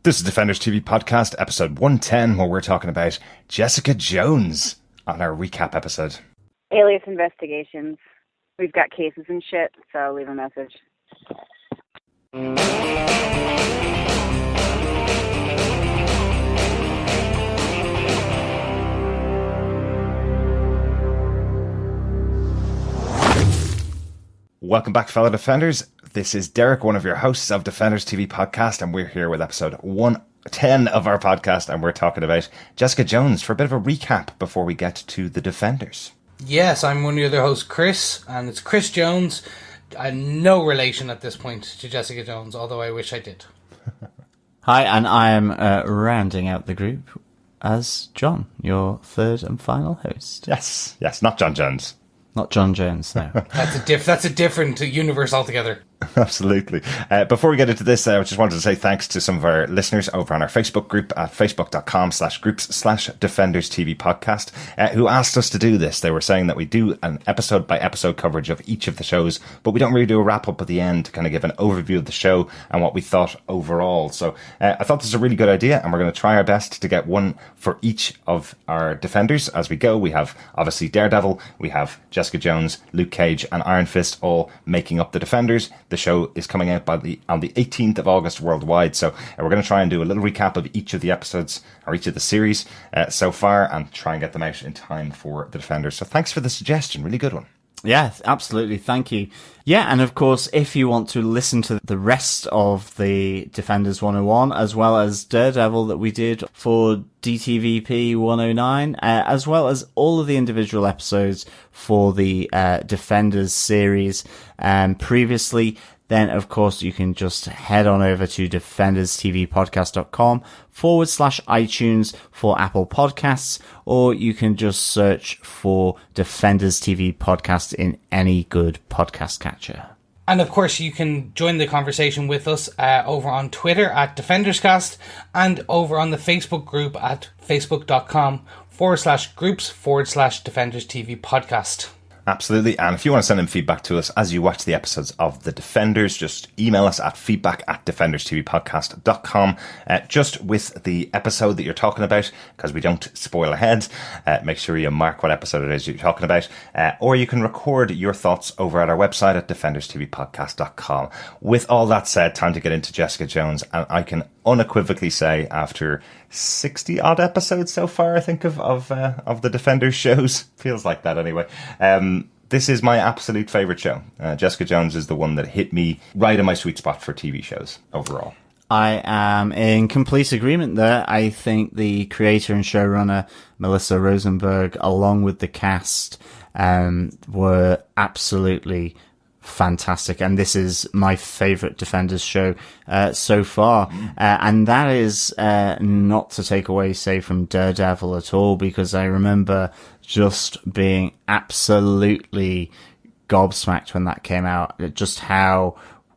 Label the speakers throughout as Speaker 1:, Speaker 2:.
Speaker 1: This is Defenders TV Podcast, episode 110, where we're talking about Jessica Jones on our recap episode.
Speaker 2: Alias investigations. We've got cases and shit, so leave a message.
Speaker 1: Welcome back, fellow Defenders. This is Derek, one of your hosts of Defenders TV Podcast, and we're here with episode 110 of our podcast, and we're talking about Jessica Jones for a bit of a recap before we get to the Defenders.
Speaker 3: Yes, I'm one of your other hosts, Chris, and it's Chris Jones. No relation at this point to Jessica Jones, although I wish I did.
Speaker 4: Hi, and I am rounding out the group as John, your third and final host.
Speaker 1: Yes, not John Jones.
Speaker 4: Not John Jones, no.
Speaker 3: That's a different universe altogether.
Speaker 1: Absolutely. Before we get into this, I just wanted to say thanks to some of our listeners over on our Facebook group at facebook.com/groups/Defenders TV Podcast, who asked us to do this. They were saying that we do an episode by episode coverage of each of the shows, but we don't really do a wrap up at the end to kind of give an overview of the show and what we thought overall. So I thought this was a really good idea, and we're going to try our best to get one for each of our Defenders as we go. We have obviously Daredevil, we have Jessica Jones, Luke Cage, and Iron Fist all making up the Defenders. The show is coming out on the 18th of August worldwide, so we're going to try and do a little recap of each of the episodes or each of the series so far and try and get them out in time for the Defenders. So thanks for the suggestion, really good one.
Speaker 4: Yeah, absolutely. Thank you. Yeah, and of course, if you want to listen to the rest of the Defenders 101, as well as Daredevil that we did for DTVP 109, as well as all of the individual episodes for the Defenders series previously, then of course you can just head on over to defenderstvpodcast.com/iTunes for Apple Podcasts, or you can just search for Defenders TV Podcast in any good podcast catcher.
Speaker 3: And of course, you can join the conversation with us over on Twitter at DefendersCast and over on the Facebook group at facebook.com/groups/Defenders TV Podcast.
Speaker 1: Absolutely. And if you want to send in feedback to us as you watch the episodes of The Defenders, just email us at feedback@defenderstvpodcast.com, just with the episode that you're talking about, because we don't spoil ahead. Make sure you mark what episode it is you're talking about. Or you can record your thoughts over at our website at defenderstvpodcast.com. With all that said, time to get into Jessica Jones. And I can unequivocally say, after 60 odd episodes so far, I think of the Defenders shows, feels like that anyway. This is my absolute favorite show. Jessica Jones is the one that hit me right in my sweet spot for TV shows overall.
Speaker 4: I am in complete agreement there. I think the creator and showrunner, Melissa Rosenberg, along with the cast, were absolutely fantastic, and this is my favorite Defenders show so far, and that is not to take away, say, from Daredevil at all, because I remember just being absolutely gobsmacked when that came out, just how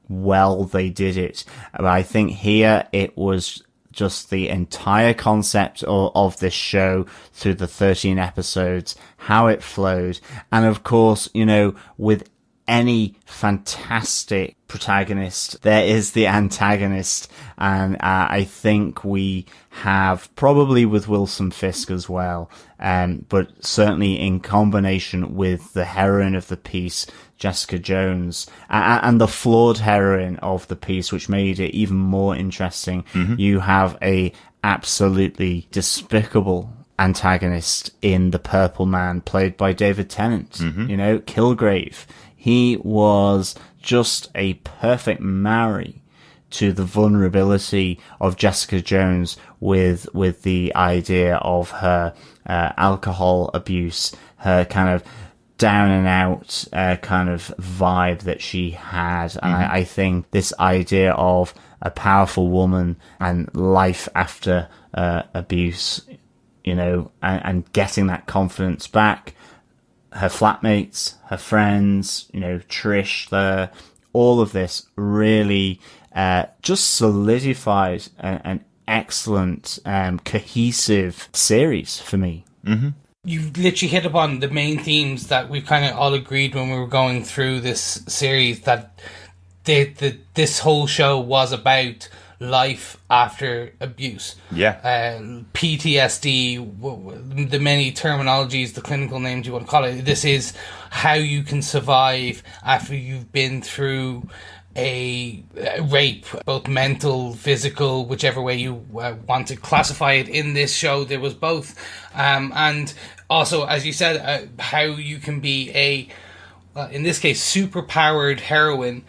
Speaker 4: well they did it. But I think here it was just the entire concept of this show through the 13 episodes, how it flowed, and of course, you know, with any fantastic protagonist, there is the antagonist, and I think we have, probably with Wilson Fisk as well, but certainly in combination with the heroine of the piece, Jessica Jones, and the flawed heroine of the piece, which made it even more interesting. You have a absolutely despicable antagonist in the Purple Man, played by David Tennant, you know, Kilgrave. He was just a perfect marry to the vulnerability of Jessica Jones with the idea of her alcohol abuse, her kind of down and out kind of vibe that she had. And I think this idea of a powerful woman and life after abuse, you know, and getting that confidence back, her flatmates, her friends, you know, Trish, all of this really just solidified an excellent, cohesive series for me.
Speaker 3: You literally hit upon the main themes that we've kind of all agreed when we were going through this series, that this whole show was about life after abuse.
Speaker 1: Yeah.
Speaker 3: PTSD, the many terminologies, the clinical names you want to call it. This is how you can survive after you've been through a rape, both mental, physical, whichever way you want to classify it. In this show, there was both. And also, as you said, how you can be in this case, super-powered heroine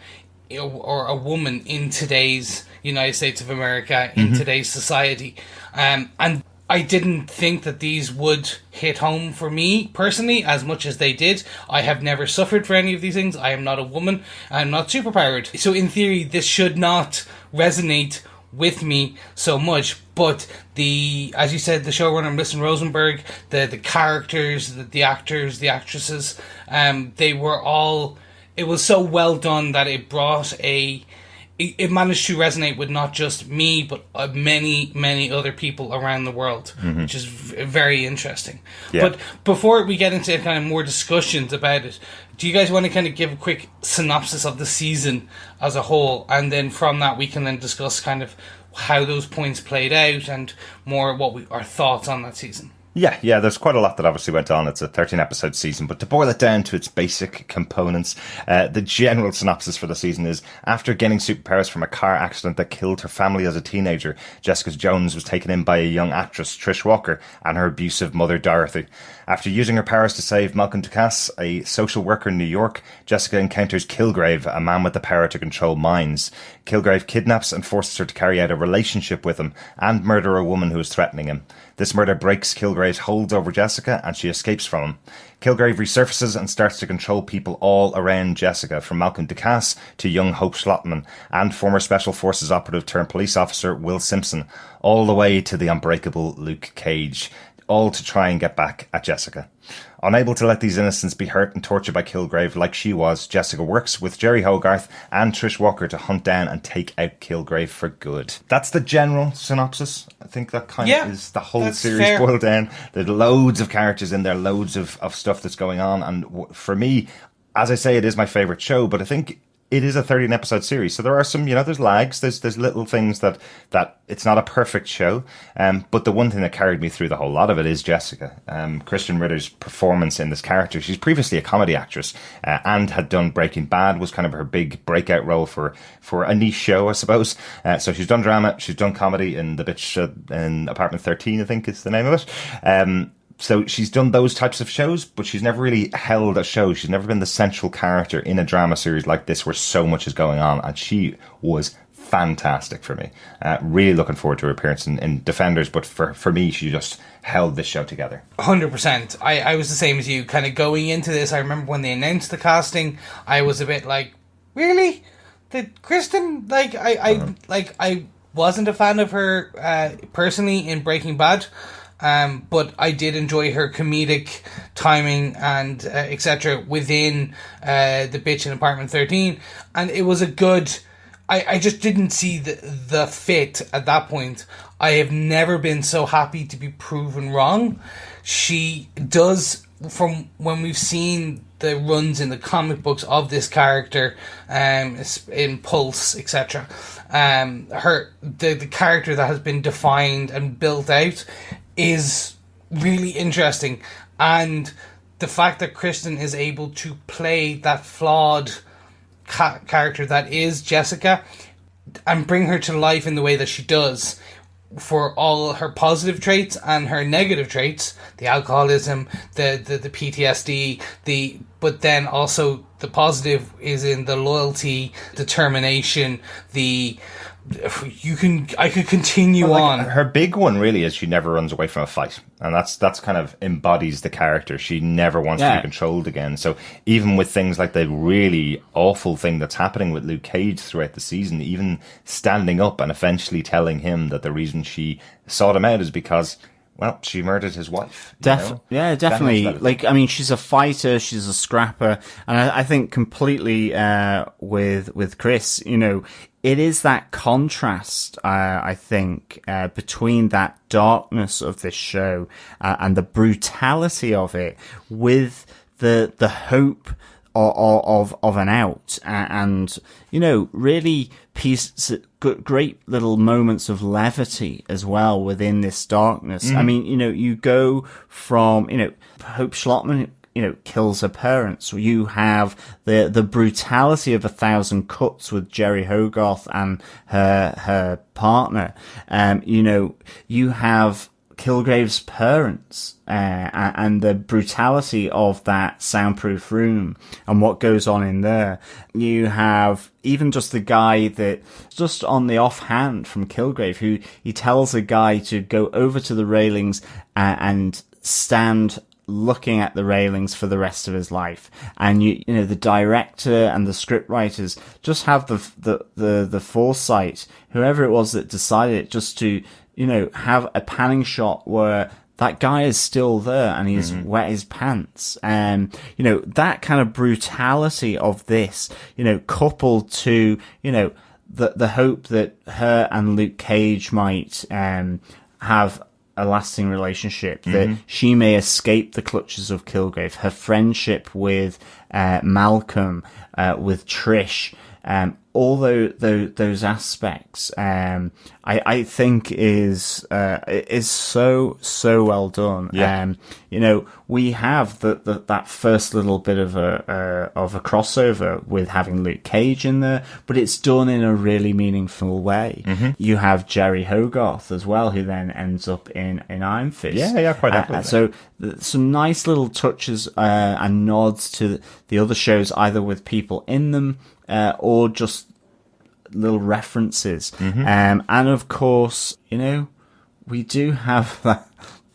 Speaker 3: or a woman in today's United States of America, in today's society. And I didn't think that these would hit home for me personally as much as they did. I have never suffered for any of these things. I am not a woman. I'm not superpowered. So in theory, this should not resonate with me so much. But as you said, the showrunner, Melissa Rosenberg, the characters, the actors, the actresses, they were all... It was so well done that it brought it managed to resonate with not just me, but many, many other people around the world, which is very interesting. Yeah. But before we get into kind of more discussions about it, do you guys want to kind of give a quick synopsis of the season as a whole? And then from that, we can then discuss kind of how those points played out and more our thoughts on that season.
Speaker 1: Yeah, there's quite a lot that obviously went on. It's a 13-episode season, but to boil it down to its basic components, the general synopsis for the season is, after gaining superpowers from a car accident that killed her family as a teenager, Jessica Jones was taken in by a young actress, Trish Walker, and her abusive mother, Dorothy. After using her powers to save Malcolm Ducasse, a social worker in New York, Jessica encounters Kilgrave, a man with the power to control minds. Kilgrave kidnaps and forces her to carry out a relationship with him and murder a woman who is threatening him. This murder breaks Kilgrave's hold over Jessica, and she escapes from him. Kilgrave resurfaces and starts to control people all around Jessica, from Malcolm Ducasse to young Hope Schlottman, and former Special Forces operative turned police officer Will Simpson, all the way to the unbreakable Luke Cage, all to try and get back at Jessica. Unable to let these innocents be hurt and tortured by Kilgrave like she was, Jessica works with Jeri Hogarth and Trish Walker to hunt down and take out Kilgrave for good. That's the general synopsis. I think that kind of is the whole series boiled down. There's loads of characters in there, loads of stuff that's going on. And for me, as I say, it is my favourite show, but I think it is a 13-episode series, so there are some, there's lags, there's little things that it's not a perfect show, but the one thing that carried me through the whole lot of it is Jessica. Kristen Ritter's performance in this character. She's previously a comedy actress, and had done Breaking Bad, was kind of her big breakout role for a niche show, I suppose. So she's done drama, she's done comedy in The Bitch in Apartment 13, I think is the name of it. So she's done those types of shows, but she's never really held a show. She's never been the central character in a drama series like this where so much is going on. And she was fantastic for me. Really looking forward to her appearance in Defenders. But for me, she just held this show together.
Speaker 3: 100%. I was the same as you. Kind of going into this, I remember when they announced the casting, I was a bit like, really? Did Kristen? I wasn't a fan of her personally in Breaking Bad. But I did enjoy her comedic timing and etc. within The Bitch in Apartment 13, and it was a good... I just didn't see the fit at that point. I have never been so happy to be proven wrong. She does, from when we've seen the runs in the comic books of this character, in Pulse, etc. The character that has been defined and built out is really interesting, and the fact that Kristen is able to play that flawed character that is Jessica and bring her to life in the way that she does, for all her positive traits and her negative traits, the alcoholism, the PTSD, but then also the positive is in the loyalty, determination, I could continue on.
Speaker 1: Her big one really is she never runs away from a fight, and that's kind of embodies the character. She never wants to be controlled again. So even with things like the really awful thing that's happening with Luke Cage throughout the season, even standing up and eventually telling him that the reason she sought him out is because, well, she murdered his wife.
Speaker 4: Yeah, definitely. She's a fighter, she's a scrapper, and I think completely with Chris, it is that contrast, I think, between that darkness of this show and the brutality of it with the hope of an out, and really great little moments of levity as well within this darkness. I mean, you go from, Hope Schlottman, kills her parents. You have the brutality of 1,000 cuts with Jeri Hogarth and her partner. You have Kilgrave's parents, and the brutality of that soundproof room and what goes on in there. You have even just the guy that, just on the offhand from Kilgrave, who he tells a guy to go over to the railings and stand looking at the railings for the rest of his life. And the director and the script writers just have the foresight, whoever it was that decided it, just to have a panning shot where that guy is still there and he's wet his pants. And, that kind of brutality of this, coupled to, the hope that her and Luke Cage might have a lasting relationship, that she may escape the clutches of Kilgrave, her friendship with Malcolm, with Trish, all those aspects, I think is so well done.
Speaker 1: Yeah.
Speaker 4: We have that first little bit of a crossover with having Luke Cage in there, but it's done in a really meaningful way. You have Jeri Hogarth as well, who then ends up in Iron Fist.
Speaker 1: Yeah, quite happily.
Speaker 4: So some nice little touches and nods to the other shows, either with people in them or just little references. And of course, we do have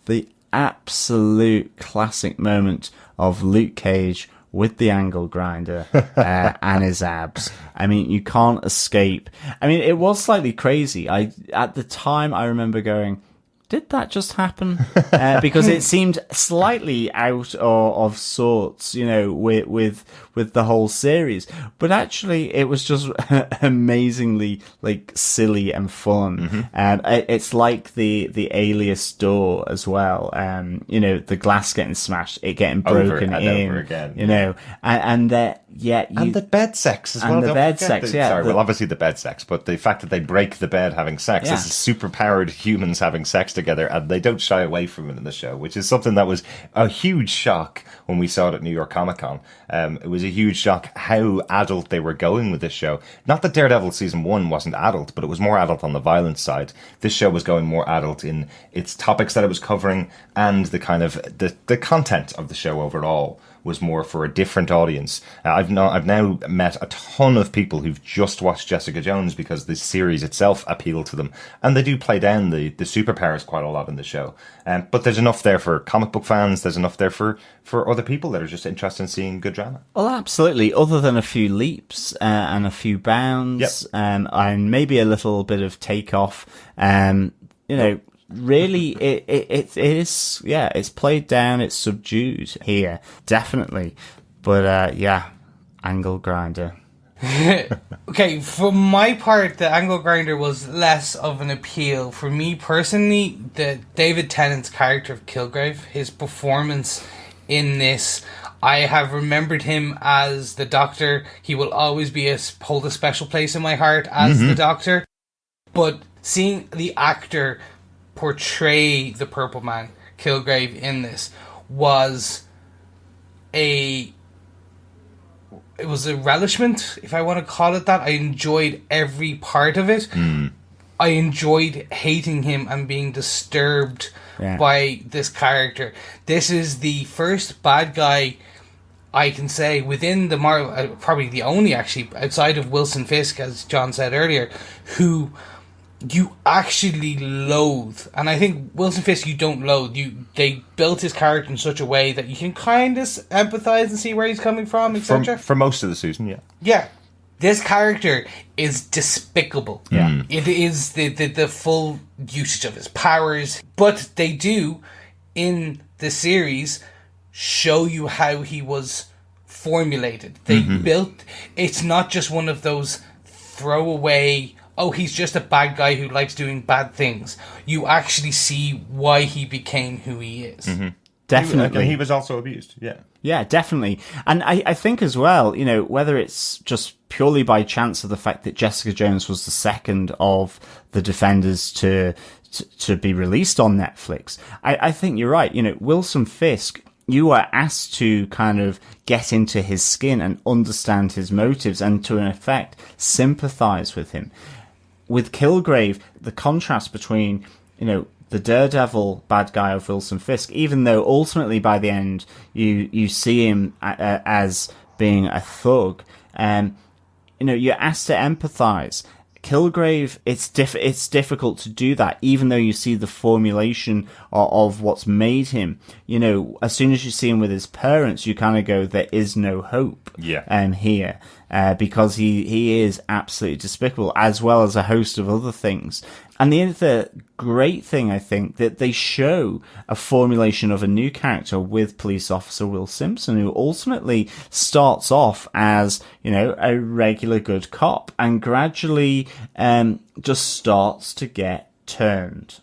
Speaker 4: the absolute classic moment of Luke Cage with the angle grinder and his abs. I mean, you can't escape. I mean, it was slightly crazy. At the time, I remember going, did that just happen? Because it seemed slightly out of sorts, with the whole series. But actually, it was just amazingly silly and fun. It's like the Alias door as well. The glass getting smashed, it getting broken
Speaker 1: over again.
Speaker 4: And that. Yeah,
Speaker 1: and the bed sex as well.
Speaker 4: And the bed sex,
Speaker 1: Sorry, obviously the bed sex, but the fact that they break the bed having sex, this is super-powered humans having sex together, and they don't shy away from it in the show, which is something that was a huge shock when we saw it at New York Comic Con. It was a huge shock how adult they were going with this show. Not that Daredevil Season 1 wasn't adult, but it was more adult on the violence side. This show was going more adult in its topics that it was covering, and the kind of the content of the show overall was more for a different audience. I've now met a ton of people who've just watched Jessica Jones because the series itself appealed to them, and they do play down the superpowers quite a lot in the show. But there's enough there for comic book fans. There's enough there for other people that are just interested in seeing good drama.
Speaker 4: Well, absolutely. Other than a few leaps and a few bounds, and maybe a little bit of takeoff, really, it is, it's played down, it's subdued here, definitely. But, angle grinder.
Speaker 3: Okay, for my part, the angle grinder was less of an appeal. For me personally, the David Tennant's character of Kilgrave, his performance in this, I have remembered him as the Doctor. He will always hold a special place in my heart as the Doctor. But seeing the actor portray the Purple Man, Kilgrave, in this was a relishment, if I want to call it that. I enjoyed every part of it. I enjoyed hating him and being disturbed by this character. This is the first bad guy I can say within the Marvel, probably the only actually outside of Wilson Fisk, as John said earlier, who you actually loathe. And I think Wilson Fisk you don't loathe. They built his character in such a way that you can kind of empathise and see where he's coming from, etc.
Speaker 1: For most of the season, yeah.
Speaker 3: Yeah. This character is despicable.
Speaker 1: Yeah.
Speaker 3: It is the full usage of his powers. But they do, in the series, show you how he was formulated. They built... It's not just one of those throwaway... oh, he's just a bad guy who likes doing bad things. You actually see why he became who he is.
Speaker 4: Definitely.
Speaker 1: He was also abused, yeah.
Speaker 4: Yeah, definitely. And I think as well, whether it's just purely by chance of the fact that Jessica Jones was the second of the Defenders to be released on Netflix. I think you're right. Wilson Fisk, you are asked to kind of get into his skin and understand his motives and to, in effect, sympathize with him. With Kilgrave, the contrast between, the Daredevil bad guy of Wilson Fisk, even though ultimately by the end you see him as being a thug, you're asked to empathize. Kilgrave, it's difficult to do that, even though you see the formulation of what's made him. As soon as you see him with his parents, you kind of go, there is no hope. Here, because he is absolutely despicable, as well as a host of other things. And the other great thing, I think, that they show a formulation of a new character with police officer Will Simpson, who ultimately starts off as, a regular good cop and gradually just starts to get turned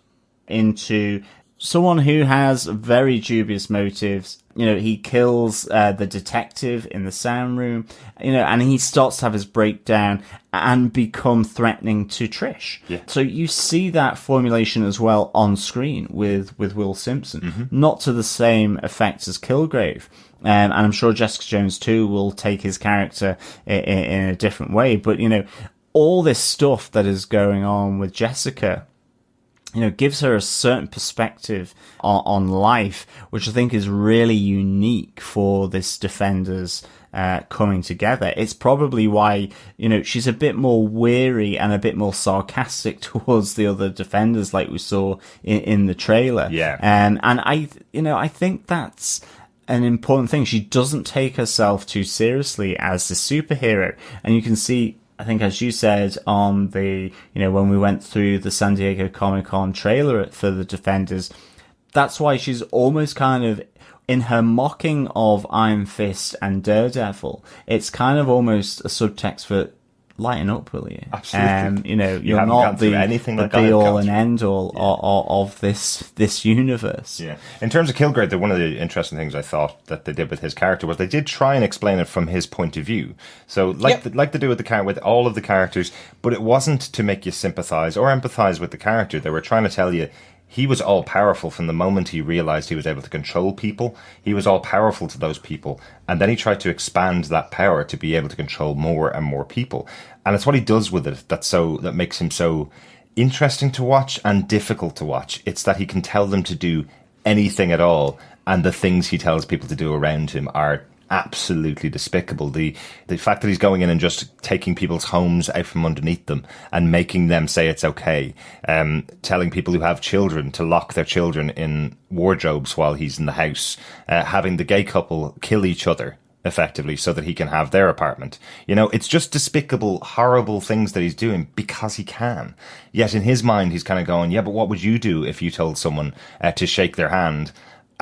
Speaker 4: into someone who has very dubious motives. He kills the detective in the sound room, and he starts to have his breakdown and become threatening to Trish.
Speaker 1: Yeah.
Speaker 4: So you see that formulation as well on screen with Will Simpson, not to the same effect as Kilgrave. And I'm sure Jessica Jones too will take his character in a different way. But, all this stuff that is going on with Jessica, gives her a certain perspective on life, which I think is really unique for this Defenders coming together. It's probably why, she's a bit more weary and a bit more sarcastic towards the other Defenders, like we saw in the trailer.
Speaker 1: Yeah.
Speaker 4: And I think that's an important thing. She doesn't take herself too seriously as the superhero. And you can see, I think, as you said on the, when we went through the San Diego Comic-Con trailer for the Defenders, that's why she's almost kind of, in her mocking of Iron Fist and Daredevil, it's kind of almost a subtext for lighten up, will you?
Speaker 1: Absolutely.
Speaker 4: You're not the be all and end all of this universe.
Speaker 1: Yeah. In terms of Kilgrave, one of the interesting things I thought that they did with his character was they did try and explain it from his point of view. So like they do with all of the characters, but it wasn't to make you sympathize or empathize with the character. They were trying to tell you he was all powerful from the moment he realized he was able to control people. He was all powerful to those people. And then he tried to expand that power to be able to control more and more people. And it's what he does with it that makes him so interesting to watch and difficult to watch. It's that he can tell them to do anything at all. And the things he tells people to do around him are absolutely despicable. The fact that he's going in and just taking people's homes out from underneath them and making them say it's okay, telling people who have children to lock their children in wardrobes while he's in the house, having the gay couple kill each other effectively so that he can have their apartment. It's just despicable, horrible things that he's doing because he can. Yet in his mind, he's kind of going, yeah, but what would you do if you told someone to shake their hand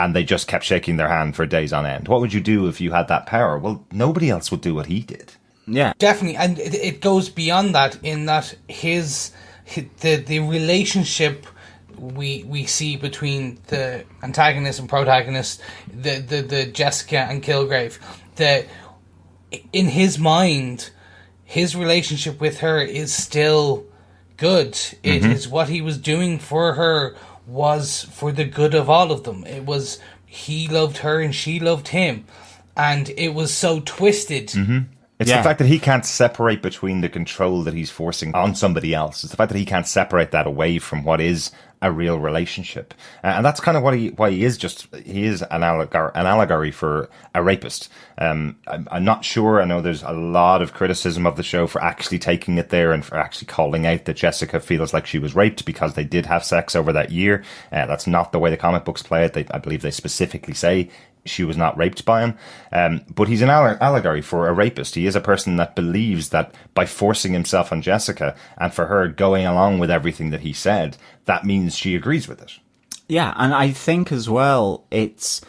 Speaker 1: and they just kept shaking their hand for days on end? What would you do if you had that power? Well, nobody else would do what he did.
Speaker 4: Yeah,
Speaker 3: definitely. And it goes beyond that, in that the relationship we see between the antagonist and protagonist, the Jessica and Kilgrave, that in his mind, his relationship with her is still good. It is what he was doing for her was for the good of all of them. It was, he loved her and she loved him, and it was so twisted.
Speaker 1: It's the fact that he can't separate between the control that he's forcing on somebody else. It's the fact that he can't separate that away from what is a real relationship. And that's kind of why he is an allegory for a rapist. I'm not sure. I know there's a lot of criticism of the show for actually taking it there and for actually calling out that Jessica feels like she was raped because they did have sex over that year. That's not the way the comic books play it. I believe they specifically say she was not raped by him. But he's an allegory for a rapist. He is a person that believes that by forcing himself on Jessica and for her going along with everything that he said, that means she agrees with it.
Speaker 4: Yeah, and I think as well, it's,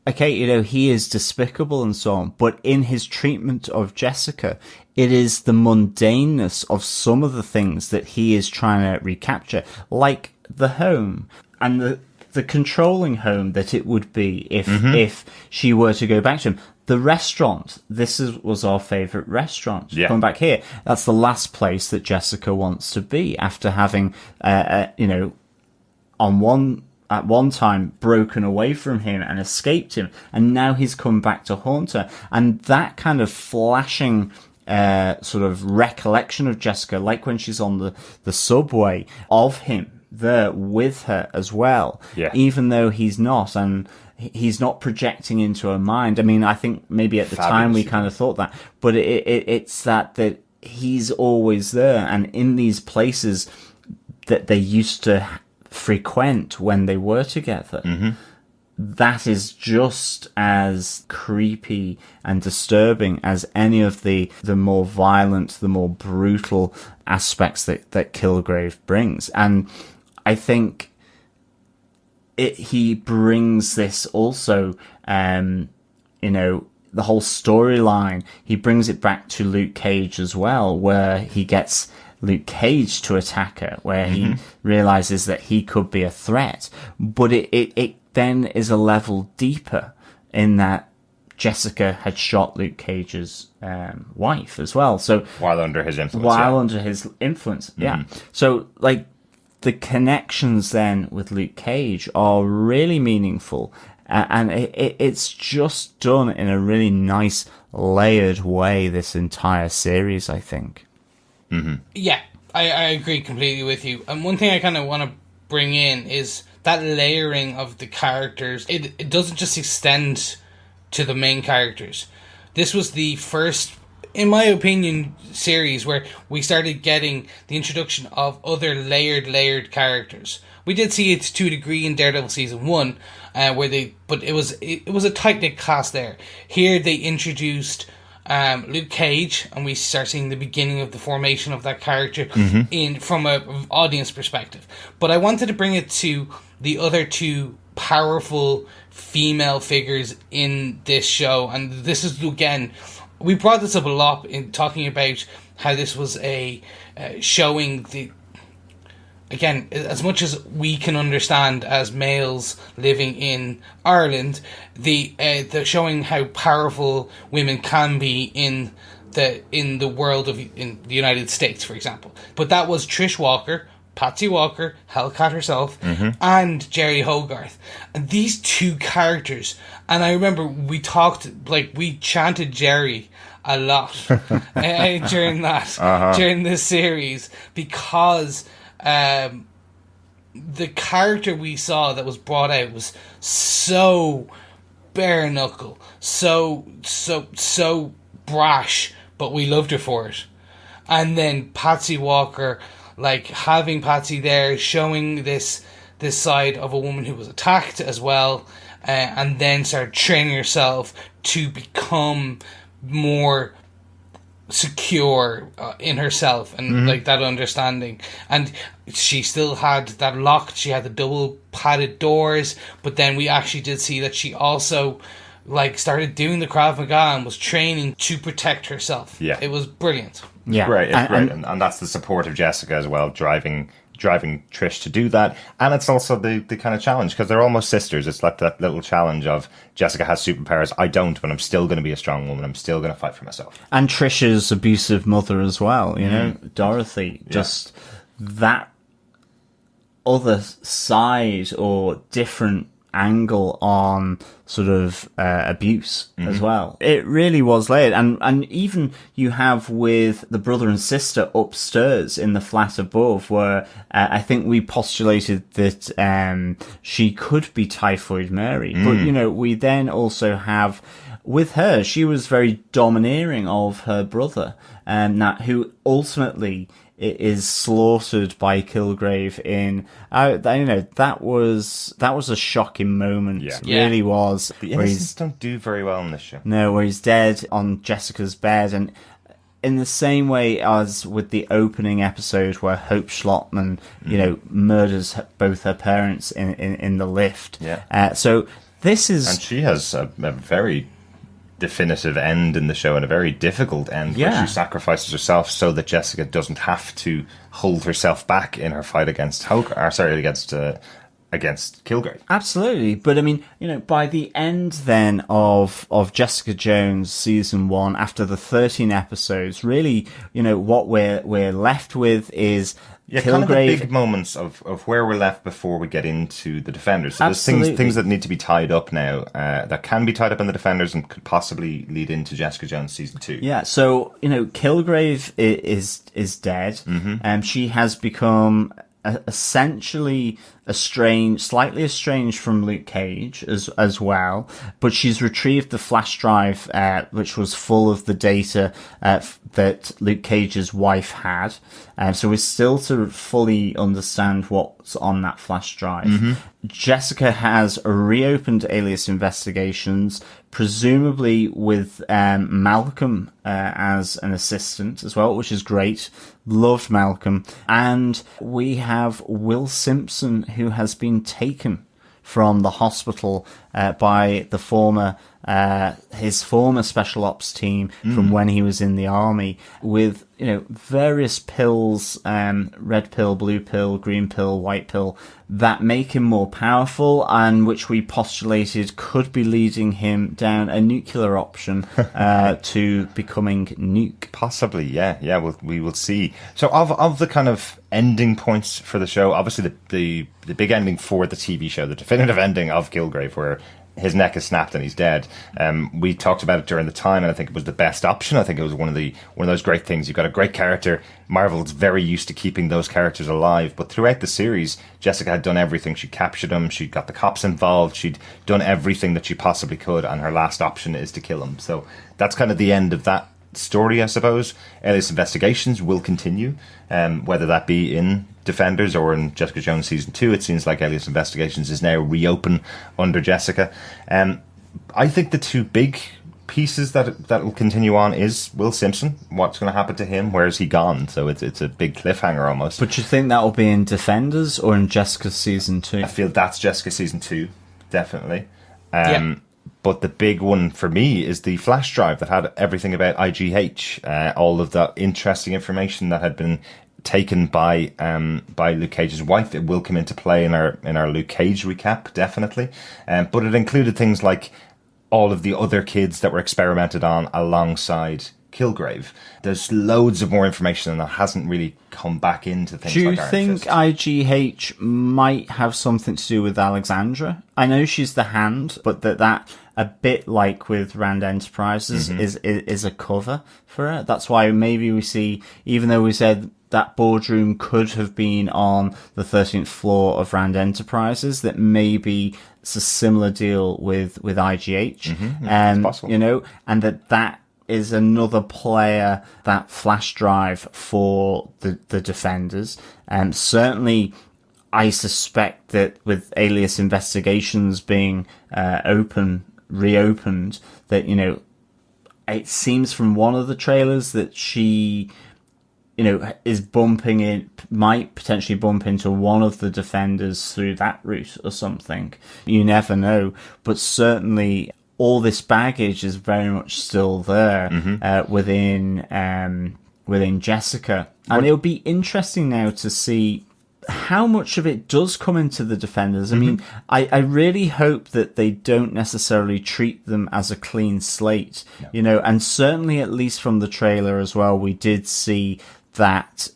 Speaker 4: okay, he is despicable and so on, but in his treatment of Jessica, it is the mundaneness of some of the things that he is trying to recapture, like the home and the controlling home that it would be if she were to go back to him. the restaurant. Was our favourite restaurant.
Speaker 1: Yeah.
Speaker 4: Coming back here, that's the last place that Jessica wants to be after having, at one time broken away from him and escaped him, and now he's come back to haunt her. And that kind of flashing sort of recollection of Jessica, like when she's on the subway, of him there with her as well, even though he's not, and he's not projecting into her mind. I mean, I think maybe at the time we kind of thought that, but it's that he's always there, and in these places that they used to frequent when they were together. Mm-hmm. That is just as creepy and disturbing as any of the more violent, the more brutal aspects that Kilgrave brings. And I think he brings this also, the whole storyline, he brings it back to Luke Cage as well, where he gets Luke Cage to attack her, where he realizes that he could be a threat. But it then is a level deeper in that Jessica had shot Luke Cage's wife as well. So
Speaker 1: while under his influence.
Speaker 4: Yeah. So like the connections then with Luke Cage are really meaningful, and it's just done in a really nice layered way, this entire series, I think.
Speaker 1: Mm-hmm.
Speaker 3: Yeah, I agree completely with you. And one thing I kind of want to bring in is that layering of the characters. It doesn't just extend to the main characters. This was the first, in my opinion, series where we started getting the introduction of other layered characters. We did see it to a degree in Daredevil season 1, but it was a tight-knit cast there. Here they introduced Luke Cage, and we start seeing the beginning of the formation of that character from an audience perspective. But I wanted to bring it to the other two powerful female figures in this show, and this is, again, we brought this up a lot in talking about how this was a showing the, again, as much as we can understand as males living in Ireland, the showing how powerful women can be in the world in the United States, for example. But that was Trish Walker, Patsy Walker, Hellcat herself, and Jeri Hogarth. And these two characters, and I remember we chanted Jeri a lot during this series, because the character we saw that was brought out was so bare knuckle, so brash, but we loved her for it. And then Patsy Walker, like having Patsy there, showing this side of a woman who was attacked as well, and then started training herself to become more secure in herself and like that understanding. And she still had that lock, she had the double padded doors, but then we actually did see that she also like started doing the Krav Maga and was training to protect herself.
Speaker 1: Yeah,
Speaker 3: it was brilliant.
Speaker 4: Yeah,
Speaker 1: great. It's great, and that's the support of Jessica as well, driving Trish to do that. And it's also the kind of challenge, because they're almost sisters. It's like that little challenge of Jessica has superpowers, I don't, but I'm still going to be a strong woman, I'm still going to fight for myself.
Speaker 4: And Trish's abusive mother as well, you know, Dorothy, just that other side or different angle on sort of abuse as well. It really was layered, and even you have with the brother and sister upstairs in the flat above, where I think we postulated that she could be Typhoid Mary, but you know, we then also have with her, she was very domineering of her brother, who ultimately is slaughtered by Kilgrave in, that was a shocking moment.
Speaker 1: Yeah.
Speaker 4: It really was.
Speaker 1: The innocents don't do very well in this show.
Speaker 4: No, where he's dead on Jessica's bed, and in the same way as with the opening episode where Hope Schlottman, murders both her parents in the lift.
Speaker 1: Yeah.
Speaker 4: So this is...
Speaker 1: And she has a very definitive end in the show, and a very difficult end, where she sacrifices herself so that Jessica doesn't have to hold herself back in her fight against against Kilgrave.
Speaker 4: Absolutely. But I mean, by the end then of Jessica Jones season 1, after the 13 episodes, really, what we're left with is
Speaker 1: Yeah,
Speaker 4: Kilgrave.
Speaker 1: kind of the big moments of where we're left before we get into the Defenders. So there's things that need to be tied up now, that can be tied up in the Defenders and could possibly lead into Jessica Jones season 2.
Speaker 4: Yeah, so, Kilgrave is dead. She has become essentially slightly estranged from Luke Cage as well, but she's retrieved the flash drive, which was full of the data that Luke Cage's wife had. So we're still to fully understand what's on that flash drive. Jessica has reopened Alias Investigations, presumably with Malcolm as an assistant as well, which is great. Loved Malcolm. And we have Will Simpson, who has been taken from the hospital by the his former special ops team from when he was in the army, with various pills, red pill, blue pill, green pill, white pill, that make him more powerful, and which we postulated could be leading him down a nuclear option to becoming Nuke.
Speaker 1: Possibly, yeah. We will see. So of the kind of ending points for the show, obviously the big ending for the TV show, the definitive ending of Kilgrave, where his neck is snapped and he's dead. We talked about it during the time, and I think it was the best option. I think it was one of those great things. You've got a great character. Marvel's very used to keeping those characters alive, but throughout the series, Jessica had done everything. She captured him. She got the cops involved. She'd done everything that she possibly could, and her last option is to kill him. So that's kind of the end of that story, I suppose. Alias Investigations will continue, whether that be in Defenders or in Jessica Jones season 2. It seems like Alias Investigations is now reopened under Jessica. I think the two big pieces that will continue on is Will Simpson. What's going to happen to him? Where is he gone? So it's a big cliffhanger almost.
Speaker 4: But you think that will be in Defenders or in Jessica season 2?
Speaker 1: I feel that's Jessica season 2, definitely. But the big one for me is the flash drive that had everything about IGH, all of that interesting information that had been taken by Luke Cage's wife. It will come into play in our Luke Cage recap, definitely. But it included things like all of the other kids that were experimented on alongside Kilgrave. There's loads of more information, and that hasn't really come back into things.
Speaker 4: Do you
Speaker 1: like
Speaker 4: think IGH might have something to do with Alexandra? I know she's the hand, but that a bit like with Rand Enterprises is a cover for it. That's why maybe we see, even though we said that boardroom could have been on the 13th floor of Rand Enterprises, that maybe it's a similar deal with IGH.
Speaker 1: It's possible.
Speaker 4: And that is another player, that flash drive for the Defenders. And certainly I suspect that with Alias Investigations being reopened, that, it seems from one of the trailers that she is might potentially bump into one of the Defenders through that route or something. You never know. But certainly all this baggage is very much still there within Jessica. And it'll be interesting now to see how much of it does come into the Defenders. I mean, I really hope that they don't necessarily treat them as a clean slate, and certainly at least from the trailer as well, we did see that,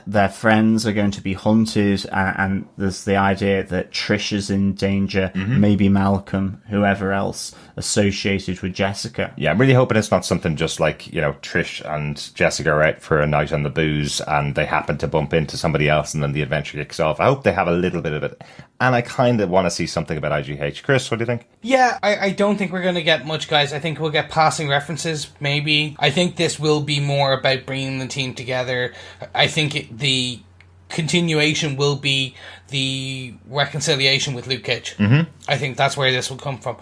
Speaker 4: their friends are going to be hunted, and there's the idea that Trish is in danger, maybe Malcolm, whoever else associated with Jessica.
Speaker 1: Yeah, I'm really hoping it's not something just like, Trish and Jessica are out for a night on the booze and they happen to bump into somebody else and then the adventure kicks off. I hope they have a little bit of it. And I kind of want to see something about IGH. Chris, what do you think?
Speaker 3: Yeah, I don't think we're going to get much, guys. I think we'll get passing references, maybe. I think this will be more about bringing the team together. I think the continuation will be the reconciliation with Luke Cage. I think that's where this will come from.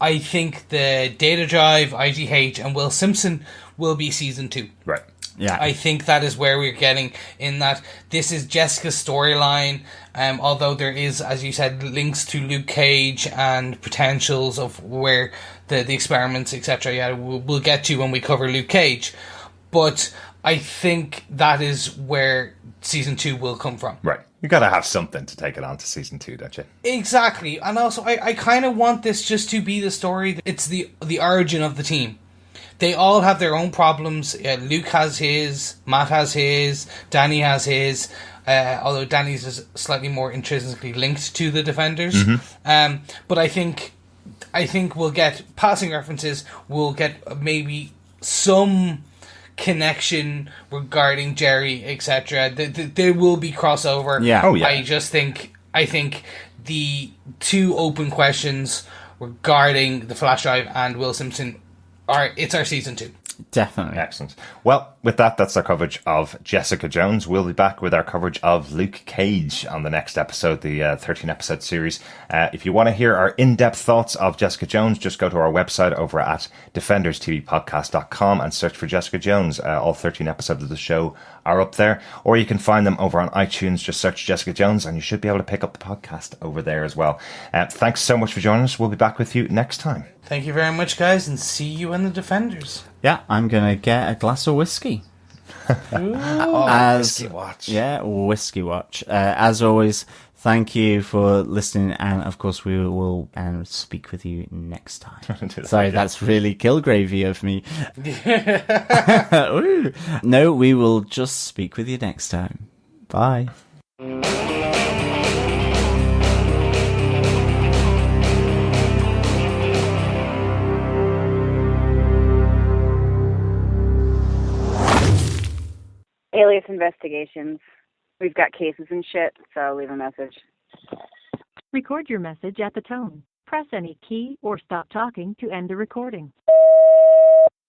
Speaker 3: I think the data drive, IGH, and Will Simpson will be season 2.
Speaker 1: Right.
Speaker 4: Yeah.
Speaker 3: I think that is where we're getting, in that this is Jessica's storyline, although there is, as you said, links to Luke Cage and potentials of where the experiments, etc. Yeah, we'll get to when we cover Luke Cage. But I think that is where season 2 will come from.
Speaker 1: Right. You got to have something to take it on to season 2, don't you?
Speaker 3: Exactly. And also, I kind of want this just to be the story. It's the origin of the team. They all have their own problems. Luke has his, Matt has his, Danny has his, although Danny's is slightly more intrinsically linked to the Defenders. But I think we'll get passing references, we'll get maybe some connection regarding Jeri, etc. There will be crossover.
Speaker 4: Yeah.
Speaker 1: Oh, yeah.
Speaker 3: I think the 2 open questions regarding the flash drive and Will Simpson it's our season 2.
Speaker 4: Definitely.
Speaker 1: Excellent. Well, with that, that's our coverage of Jessica Jones. We'll be back with our coverage of Luke Cage on the next episode, the 13-episode series. If you want to hear our in-depth thoughts of Jessica Jones, just go to our website over at defenderstvpodcast.com and search for Jessica Jones. All 13 episodes of the show are up there. Or you can find them over on iTunes. Just search Jessica Jones and you should be able to pick up the podcast over there as well. Thanks so much for joining us. We'll be back with you next time.
Speaker 3: Thank you very much, guys, and see you in the Defenders.
Speaker 4: Yeah, I'm going to get a glass of whiskey.
Speaker 1: Whiskey Watch.
Speaker 4: Yeah, Whiskey Watch. As always, thank you for listening, and of course we will speak with you next time. Sorry, that's really Kilgravy of me. No, we will just speak with you next time. Bye.
Speaker 2: Alias investigations. We've got cases and shit, so leave a message.
Speaker 5: Record your message at the tone. Press any key or stop talking to end the recording.